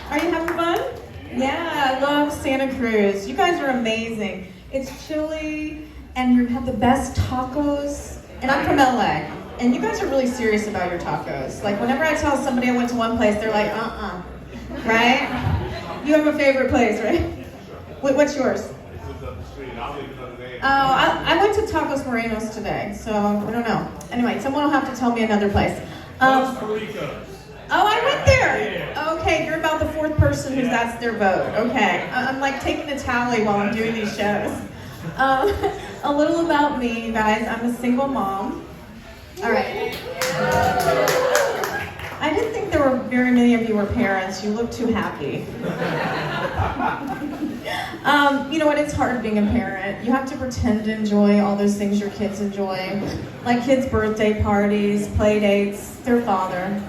Are you having fun? Yeah, I love Santa Cruz. You guys are amazing. It's chilly, and you have the best tacos. And I'm from LA, and you guys are really serious about your tacos. Like, whenever I tell somebody I went to one place, they're like, right? You have a favorite place, right? What's yours? Oh, I went to Tacos Morenos today, so I don't know. Anyway, someone will have to tell me another place. Oh, I went there. Okay, you're about the fourth person who that's their vote. Okay, I'm like taking a tally while I'm doing these shows. A little about me, you guys. I'm a single mom. All right. I didn't think there were very many of you were parents. You look too happy. You know what? It's hard being a parent. You have to pretend to enjoy all those things your kids enjoy, like kids' birthday parties, play dates, their father.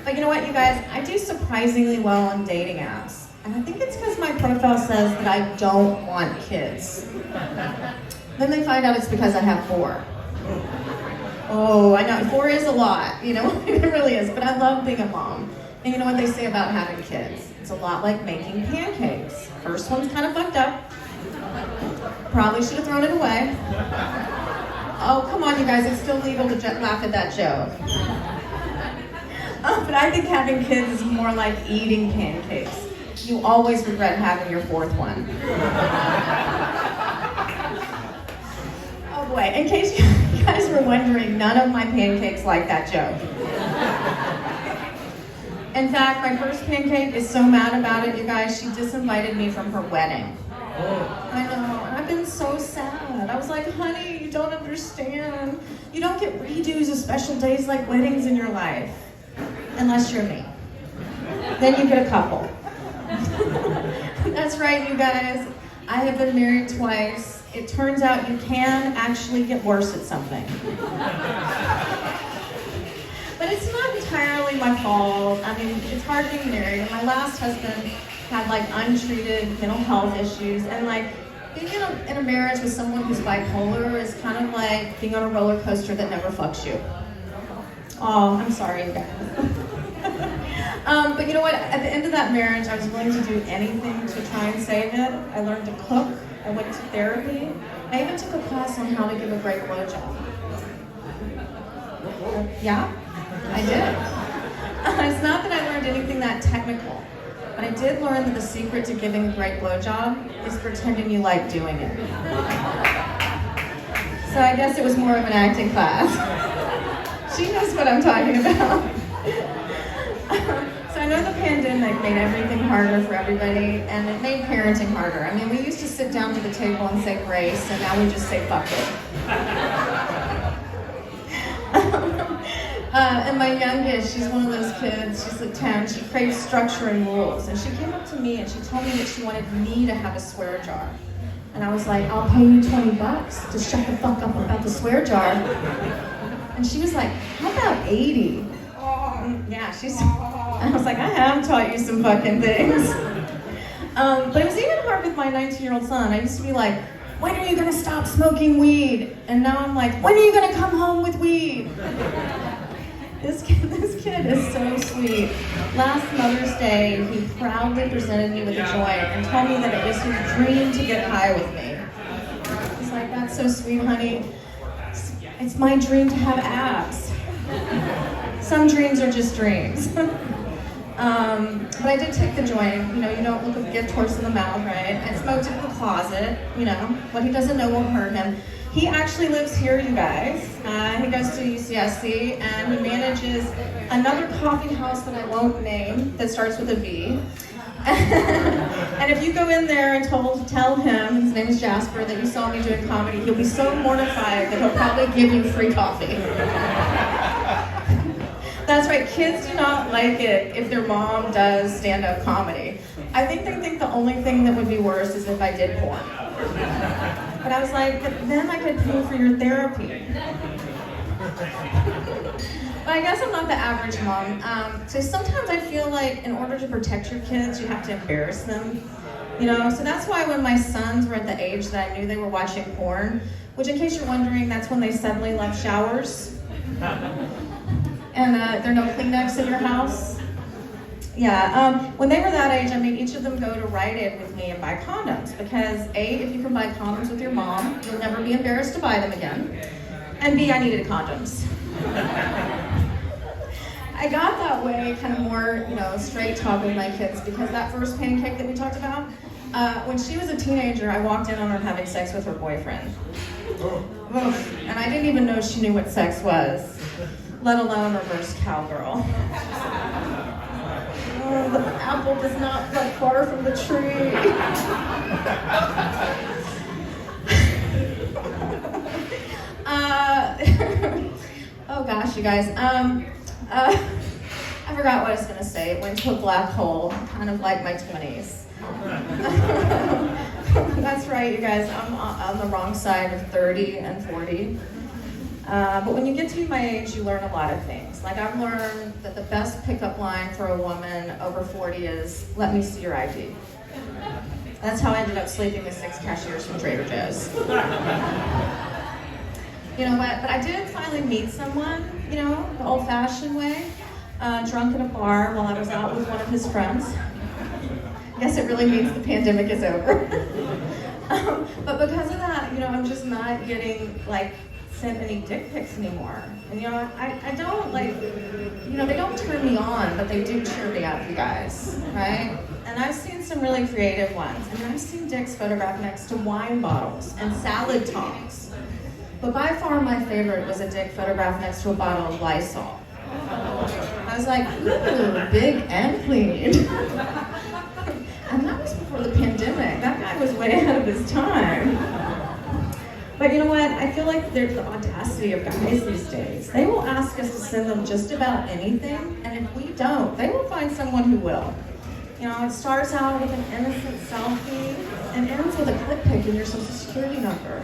But you know what, you guys? I do surprisingly well on dating apps. And I think it's because my profile says that I don't want kids. Then they find out it's because I have 4. Oh, I know, 4 is a lot, you know, it really is. But I love being a mom. And you know what they say about having kids? It's a lot like making pancakes. First one's kind of fucked up. Probably should have thrown it away. Oh, come on, you guys, it's still legal to laugh at that joke. But I think having kids is more like eating pancakes. You always regret having your 4th one. Oh boy, in case you guys were wondering, none of my pancakes like that joke. In fact, my first pancake is so mad about it, you guys, she disinvited me from her wedding. I know, and I've been so sad. I was like, honey, you don't understand. You don't get redos of special days like weddings in your life. Unless you're me. Then you get a couple. That's right, you guys. I have been married twice. It turns out you can actually get worse at something. But it's not entirely my fault. I mean, it's hard being married. And my last husband had like untreated mental health issues, and like being in a marriage with someone who's bipolar is kind of like being on a roller coaster that never fucks you. Oh, I'm sorry, you guys. But you know what? At the end of that marriage, I was willing to do anything to try and save it. I learned to cook. I went to therapy. I even took a class on how to give a great blowjob. Yeah, I did. It's not that I learned anything that technical, but I did learn that the secret to giving a great blowjob is pretending you like doing it. So I guess it was more of an acting class. She knows what I'm talking about. So I know the pandemic made everything harder for everybody, and it made parenting harder. I mean, we used to sit down to the table and say grace, and now we just say fuck it. And my youngest, she's one of those kids, she's like 10, she craves structure and rules. And she came up to me and she told me that she wanted me to have a swear jar. And I was like, I'll pay you $20 to shut the fuck up about the swear jar. And she was like, how about 80? Yeah, I was like, I have taught you some fucking things. But it was even hard with my 19-year-old son. I used to be like, when are you gonna stop smoking weed? And now I'm like, when are you gonna come home with weed? This kid is so sweet. Last Mother's Day, he proudly presented me with a joint and told me that it was his dream to get high with me. I was like, that's so sweet, honey. It's my dream to have abs. Some dreams are just dreams. But I did take the joint. You know, you don't look a gift horse in the mouth, right? I smoked it in the closet. You know, what he doesn't know won't hurt him. He actually lives here, you guys. He goes to UCSC, and he manages another coffee house that I won't name that starts with a V. And if you go in there and tell him, his name is Jasper, that you saw me doing comedy, he'll be so mortified that he'll probably give you free coffee. That's right, kids do not like it if their mom does stand-up comedy. I think they think the only thing that would be worse is if I did porn. But I was like, but then I could pay for your therapy. But I guess I'm not the average mom. So sometimes I feel like in order to protect your kids, you have to embarrass them. You know, so that's why when my sons were at the age that I knew they were watching porn, which in case you're wondering, that's when they suddenly left showers. And there are no Kleenex in your house. When they were that age, I made each of them go to Rite Aid with me and buy condoms because A, if you can buy condoms with your mom, you'll never be embarrassed to buy them again. And B, I needed condoms. I got that way kind of more, straight talk with my kids because that first pancake that we talked about, when she was a teenager, I walked in on her having sex with her boyfriend. And I didn't even know she knew what sex was, let alone reverse cowgirl. Oh, the apple does not fall far from the tree. Oh gosh, you guys. I forgot what I was going to say. It went to a black hole, kind of like my 20s. That's right, you guys. I'm on the wrong side of 30 and 40. But when you get to be my age, you learn a lot of things. Like I've learned that the best pickup line for a woman over 40 is, let me see your ID. That's how I ended up sleeping with 6 cashiers from Trader Joe's. You know what? But I did finally meet someone, the old-fashioned way, drunk in a bar while I was out with one of his friends. Yes, it really means the pandemic is over. But because of that, I'm just not getting, sent any dick pics anymore. And, I don't, they don't turn me on, but they do cheer me up, you guys, right? And I've seen some really creative ones. I've seen dicks photographed next to wine bottles and salad tongs. But by far my favorite was a dick photographed next to a bottle of Lysol. I was like, ooh, big and clean. And that was before the pandemic. That guy was way ahead of his time. But you know what? I feel like there's the audacity of guys these days. They will ask us to send them just about anything, and if we don't, they will find someone who will. It starts out with an innocent selfie and ends with a clip pic in your social security number.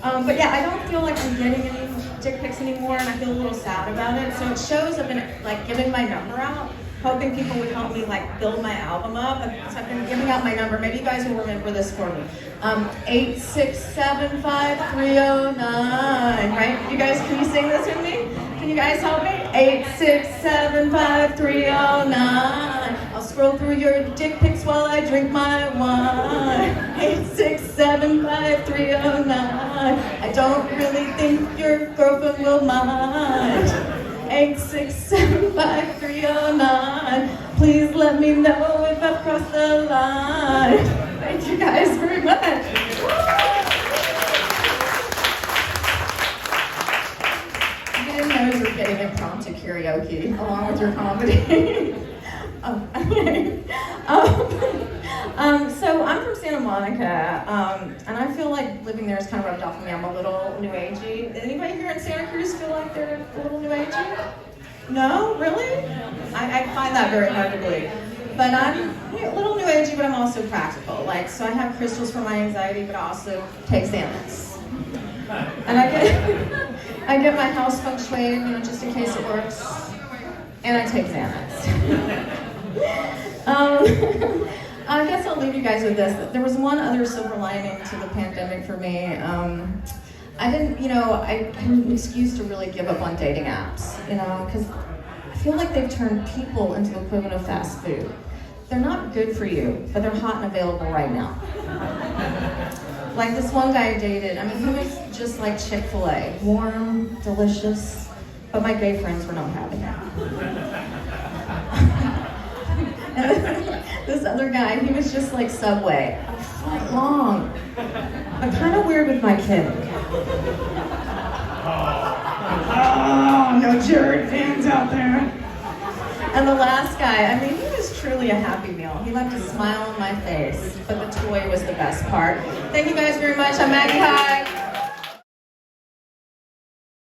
But yeah, I don't feel like I'm getting any dick pics anymore, and I feel a little sad about it. So it shows I've been giving my number out, hoping people would help me build my album up. So I've been giving out my number. Maybe you guys will remember this for me. 8675309. Right? You guys, can you sing this with me? Can you guys help me? 8675309. I'll scroll through your dick pics while I drink my wine. 8675309. I don't really think your girlfriend will mind. 8675309. Please let me know if I've crossed the line. Thank you guys very much. You didn't know you were getting impromptu karaoke along with your comedy. Okay. So I'm from Santa Monica, and I feel like living there is kind of rubbed off on me. I'm a little new agey. Anybody here in Santa Cruz feel like they're a little new agey? No? Really? I find that very hard to believe. But I'm a little new agey, but I'm also practical. So I have crystals for my anxiety, but I also take Xanax. And I get my house feng shuied, just in case it works. And I take Xanax. I guess I'll leave you guys with this. There was one other silver lining to the pandemic for me. I didn't, I had an excuse to really give up on dating apps, because I feel like they've turned people into the equivalent of fast food. They're not good for you, but they're hot and available right now. Like this one guy I dated, he was just like Chick-fil-A, warm, delicious, but my gay friends were not having it. This other guy, he was just like Subway, a foot long, but kind of weird with my kid. Oh, no Jared fans out there. And the last guy, he was truly a happy meal. He left a smile on my face, but the toy was the best part. Thank you guys very much. I'm Maggie Hyde.